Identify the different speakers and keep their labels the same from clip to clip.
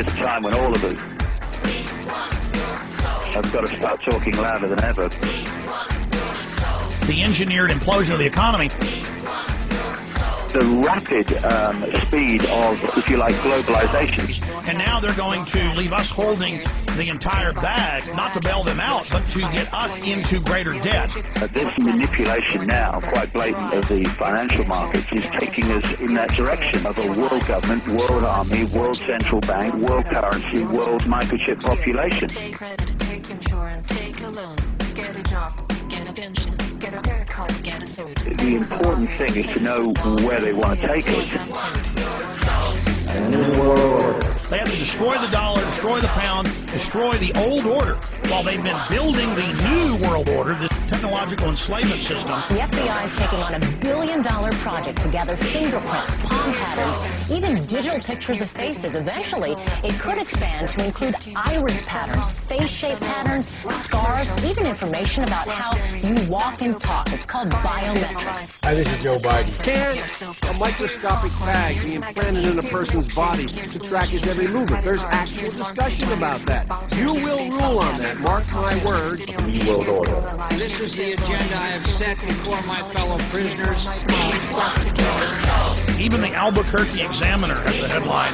Speaker 1: is a time when all of us have got to start talking louder than ever.
Speaker 2: The engineered implosion of the economy.
Speaker 1: The rapid speed of, if you like, globalization.
Speaker 2: And now they're going to leave us holding the entire bag, not to bail them out, but to get us into greater debt.
Speaker 1: This manipulation now, quite blatant, of the financial markets is taking us in that direction of a world government, world army, world central bank, world currency, world microchip population.
Speaker 3: Take credit, take insurance, take a loan, get a job, get a pension, get a haircut, get a suit.
Speaker 1: The important thing is to know where they want to take us.
Speaker 2: They have to destroy the dollar, destroy the pound, destroy the old order, while they've been building the new world order, this technological enslavement system.
Speaker 4: The FBI is taking on $1 billion project to gather fingerprints, palm patterns, even digital pictures of faces. Eventually, it could expand to include iris patterns, face shape patterns, scars, even information about how you walk and talk. It's called biometrics.
Speaker 5: Hi, this is Joe Biden.
Speaker 3: Can
Speaker 5: a microscopic tag be implanted in a person's body to track his every movement? There's actual discussion about that. You will rule on that. Mark my words.
Speaker 1: New world order.
Speaker 6: This is the agenda I have set before my fellow prisoners.
Speaker 2: Even the Albuquerque Examiner has the headline,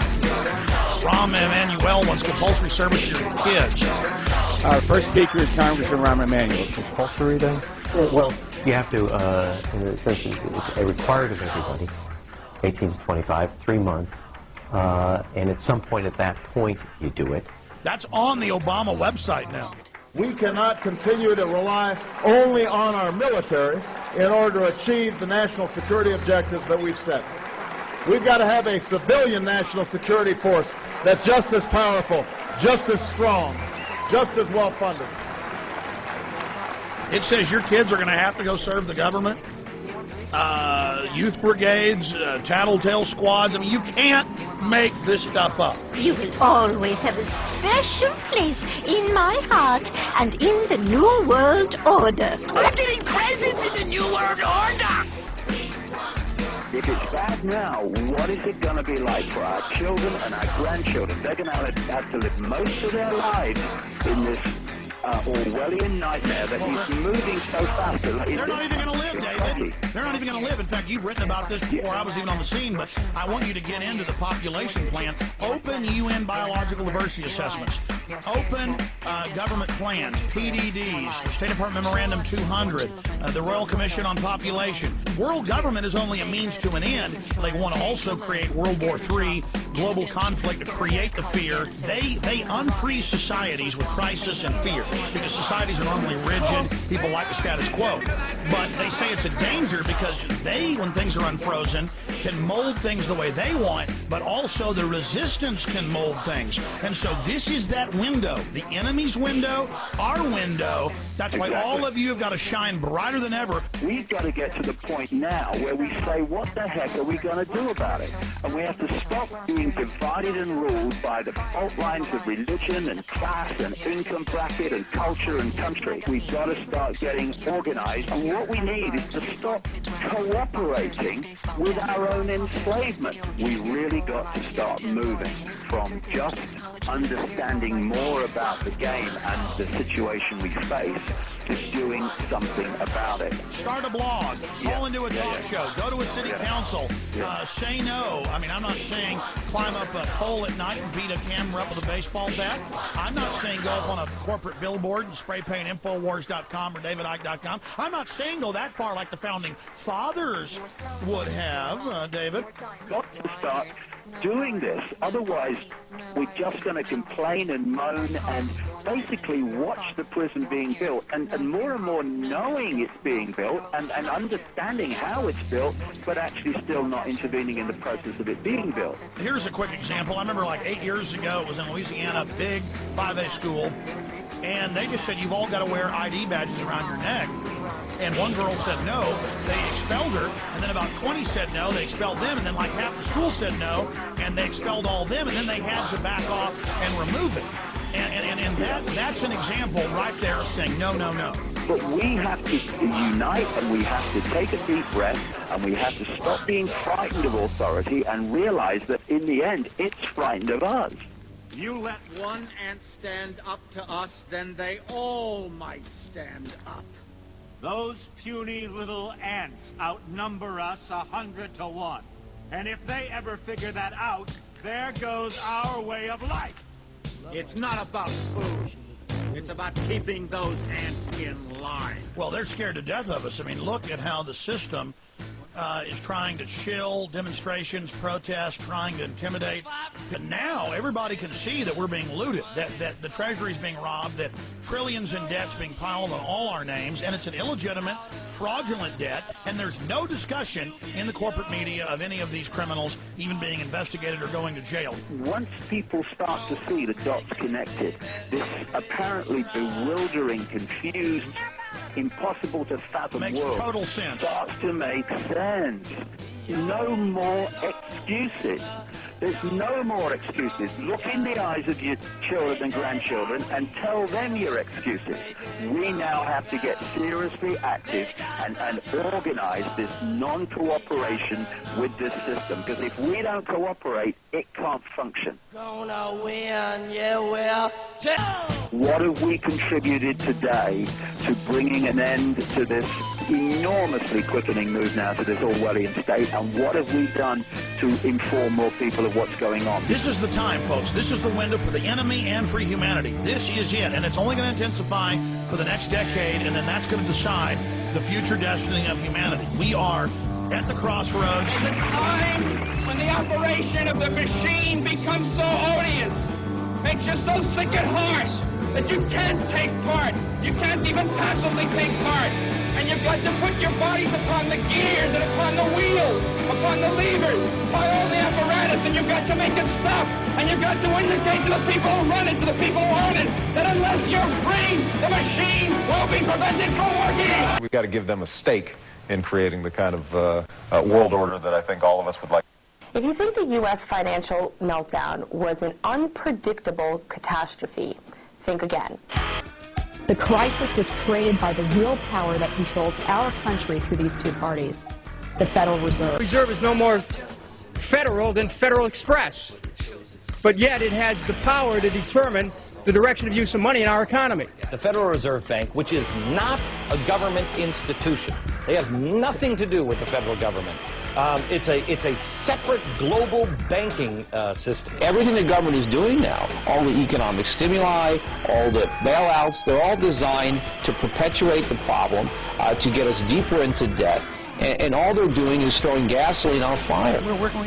Speaker 2: Rahm Emanuel wants compulsory service for your kids.
Speaker 5: Our first speaker is Congressman Rahm Emanuel.
Speaker 7: Compulsory then? Well, you have to, in a sense, it's required of everybody, 18 to 25, 3 months, and at some point at that point you do it.
Speaker 2: That's on the Obama website now.
Speaker 8: We cannot continue to rely only on our military in order to achieve the national security objectives that we've set. We've got to have a civilian national security force that's just as powerful, just as strong, just as well funded.
Speaker 2: It says your kids are going to have to go serve the government. Youth brigades, tattletale squads. I mean, you can't make this stuff up.
Speaker 9: You will always have a special place in my heart and in the New World Order.
Speaker 6: I'm getting presents in the New World Order!
Speaker 1: If it's bad now, what is it going to be like for our children and our grandchildren? They're going to have to live most of their lives in this Orwellian nightmare that he's moving so fast.
Speaker 2: They're not even going to live, David. They're not even going to live. In fact, you've written about this before I was even on the scene, but I want you to get into the population plan. Open UN biological diversity assessments. Open government plans, PDDs, State Department Memorandum 200, the Royal Commission on Population. World government is only a means to an end. They want to also create World War III, global conflict, to create the fear. They unfreeze societies with crisis and fear, because societies are normally rigid. People like the status quo. But they say it's a danger because they, when things are unfrozen, can mold things the way they want, but also the resistance can mold things. And so this is that window, the enemy's window, our window. That's why all of you have got to shine brighter than ever.
Speaker 1: We've got to get to the point now where we say, what the heck are we going to do about it? And we have to stop being divided and ruled by the fault lines of religion and class and income bracket and culture and country. We've got to start getting organized. And what we need is to stop cooperating with our own enslavement. We really got to start moving from just understanding more about the game and the situation we face to doing something about it.
Speaker 2: Start a blog, call into a talk show, go to a city council, say no. I mean, I'm not saying climb up a pole at night and beat a camera up with a baseball bat. I'm not saying go up on a corporate billboard and spray paint Infowars.com or DavidIke.com. I'm not saying go that far like the founding fathers would have, David.
Speaker 1: Got to start doing this. Otherwise, we're just going to complain and moan and basically watch the prison being built, and more knowing it's being built and understanding how it's built, but actually still not intervening in the process of it being built.
Speaker 2: Here's a quick example. I remember like 8 years ago, it was in Louisiana, big 5A school, and they just said you've all got to wear ID badges around your neck. And one girl said no, they expelled her, and then about 20 said no, they expelled them, and then like half the school said no, and they expelled all of them, and then they had to back off and remove it. And that's an example right there of saying no, no, no.
Speaker 1: But we have to unite, and we have to take a deep breath, and we have to stop being frightened of authority and realize that in the end, it's frightened of us.
Speaker 6: You let one ant stand up to us, then they all might stand up.
Speaker 10: Those puny little ants outnumber us 100 to 1. And if they ever figure that out, there goes our way of life.
Speaker 6: It's not about food. It's about keeping those ants in line.
Speaker 2: Well, they're scared to death of us. I mean, look at how the system is trying to chill demonstrations, protests, trying to intimidate. And now everybody can see that we're being looted, that the Treasury's being robbed, that trillions in debt's being piled on all our names, and it's an illegitimate, fraudulent debt, and there's no discussion in the corporate media of any of these criminals even being investigated or going to jail.
Speaker 1: Once people start to see the dots connected, this apparently bewildering, confused, impossible to fathom
Speaker 2: Makes
Speaker 1: world
Speaker 2: total sense.
Speaker 1: starts to make sense. No more excuses. There's no more excuses. Look in the eyes of your children and grandchildren and tell them your excuses. We now have to get seriously active and organize this non-cooperation with this system. Because if we don't cooperate, it can't function.
Speaker 11: Gonna win, yeah, well.
Speaker 1: What have we contributed today to bringing an end to this enormously quickening move now to this Orwellian state, and what have we done to inform more people of what's going on?
Speaker 2: This is the time, folks. This is the window for the enemy and for humanity. This is it, and it's only going to intensify for the next decade, and then that's going to decide the future destiny of humanity. We are at the crossroads.
Speaker 12: There's a time when the operation of the machine becomes so odious, makes you so sick at heart that you can't take part. You can't even passively take part. And you've got to put your bodies upon the gears and upon the wheels, upon the levers, by all the apparatus, and you've got to make it stop. And you've got to indicate to the people who run it, to the people who own it, that unless you're free, the machine will be prevented from working.
Speaker 13: We've got to give them a stake in creating the kind of world order that I think all of us would like.
Speaker 14: If you think the U.S. financial meltdown was an unpredictable catastrophe, think again.
Speaker 15: The crisis was created by the real power that controls our country through these two parties, the Federal Reserve.
Speaker 16: The Reserve is no more federal than Federal Express, but yet it has the power to determine the direction of use of money in our economy.
Speaker 17: The Federal Reserve Bank, which is not a government institution, they have nothing to do with the federal government. It's a separate global banking system.
Speaker 18: Everything the government is doing now, all the economic stimuli, all the bailouts, they're all designed to perpetuate the problem, to get us deeper into debt, and all they're doing is throwing gasoline on a fire.
Speaker 2: We're working